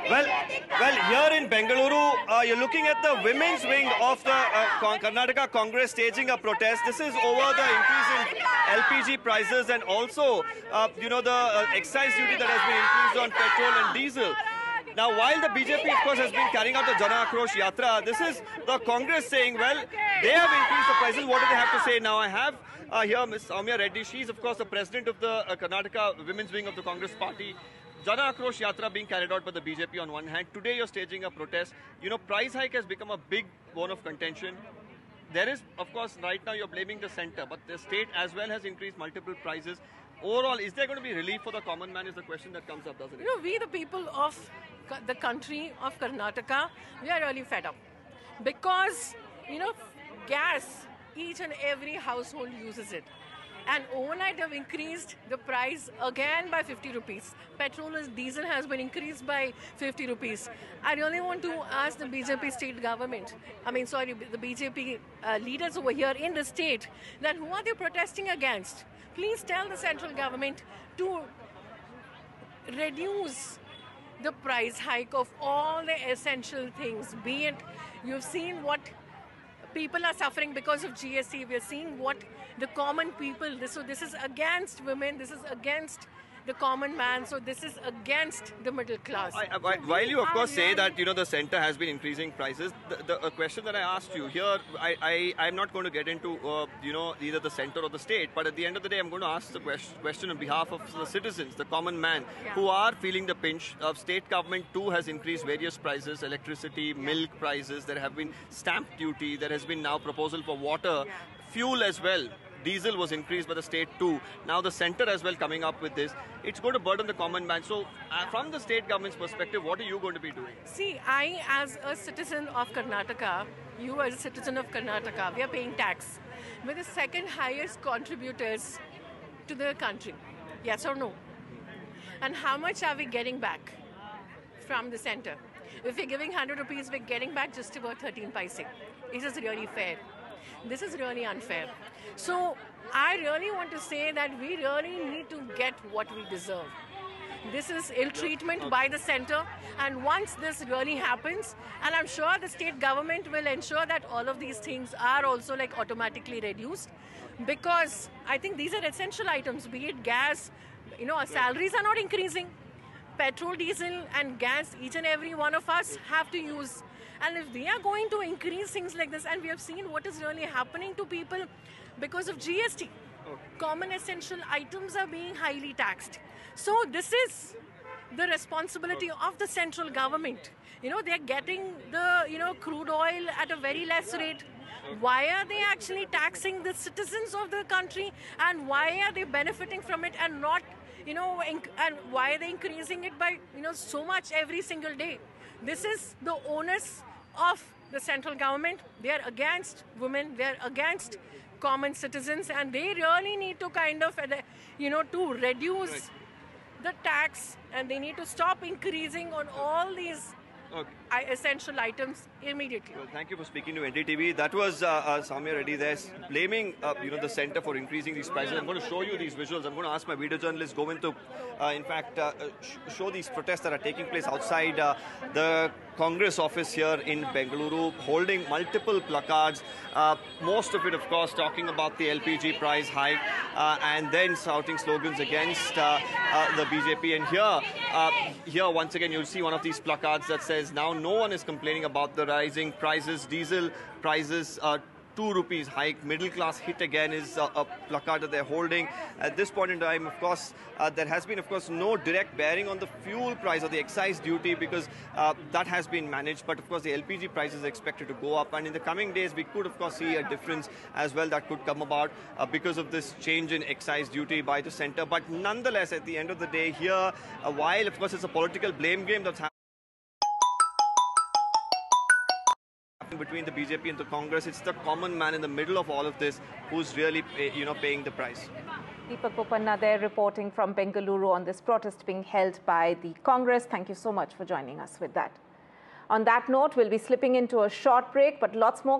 Well, here in Bengaluru, you're looking at the women's wing of the Karnataka Congress staging a protest. This is over the increase in LPG prices and also, the excise duty that has been increased on petrol and diesel. Now, while the BJP, of course, has been carrying out the Jana Akrosh Yatra, this is the Congress saying, well, they have increased the prices. What do they have to say now? I have here Ms. Soumya Reddy. She's, of course, the president of the Karnataka women's wing of the Congress party. Jana Akrosh Yatra being carried out by the BJP on one hand. Today you're staging a protest. Price hike has become a big bone of contention. There is, of course, right now you're blaming the center, but the state as well has increased multiple prices. Overall, is there going to be relief for the common man is the question that comes up, doesn't it? We the people of the country of Karnataka, we are really fed up. Because, gas, each and every household uses it. And overnight they've increased the price again by 50 rupees. Diesel has been increased by 50 rupees. I really want to ask the BJP state government, the BJP leaders over here in the state, that who are they protesting against? Please tell the central government to reduce the price hike of all the essential things. Be it, you've seen what people are suffering because of GST. We're seeing what the common people, so this is against women, this is against the common man, so this is against the middle class. While you, of course, say that, the center has been increasing prices, the question that I asked you here, I'm not going to get into, either the center or the state, but at the end of the day, I'm going to ask the question on behalf of the citizens, the common man, who are feeling the pinch. State government too has increased various prices, electricity, milk prices, there have been stamp duty, there has been now proposal for water, fuel as well. Diesel was increased by the state too. Now the center as well coming up with this. It's going to burden the common man. So from the state government's perspective, what are you going to be doing? See, I as a citizen of Karnataka, you as a citizen of Karnataka, we are paying tax. We're the second highest contributors to the country. Yes or no? And how much are we getting back from the center? If we're giving 100 rupees, we're getting back just about 13 paise. Is this really fair? This is really unfair. So I really want to say that we really need to get what we deserve. This is ill treatment by the center, and once this really happens, and I'm sure the state government will ensure that all of these things are also automatically reduced, because I think these are essential items, be it gas, our salaries are not increasing. Petrol, diesel and gas, each and every one of us have to use. And if they are going to increase things like this, and we have seen what is really happening to people because of GST, common essential items are being highly taxed. So this is the responsibility of the central government. They're getting the, crude oil at a very less rate. Why are they actually taxing the citizens of the country, and why are they benefiting from it and not, and why are they increasing it by, so much every single day? This is the onus of the central government. They are against women, they are against common citizens, and they really need to to reduce the tax, and they need to stop increasing on all these essential items immediately. Well, thank you for speaking to NDTV. That was Soumya Reddy there, blaming the center for increasing these prices. I'm going to show you these visuals. I'm going to ask my video journalist Govind to, show these protests that are taking place outside the Congress office here in Bengaluru, holding multiple placards. Most of it, of course, talking about the LPG price hike, and then shouting slogans against the BJP. And here once again, you'll see one of these placards that says, now no one is complaining about the rising prices, diesel prices, 2 rupees hike, middle class hit again is a placard that they're holding. At this point in time, of course, there has been, of course, no direct bearing on the fuel price or the excise duty, because that has been managed. But of course, the LPG price is expected to go up. And in the coming days, we could, of course, see a difference as well that could come about because of this change in excise duty by the center. But nonetheless, at the end of the day here, while, of course, it's a political blame game that's happening between the BJP and the Congress, it's the common man in the middle of all of this who's really, paying the price. Deepak Bopanna there reporting from Bengaluru on this protest being held by the Congress. Thank you so much for joining us with that. On that note, we'll be slipping into a short break, but lots more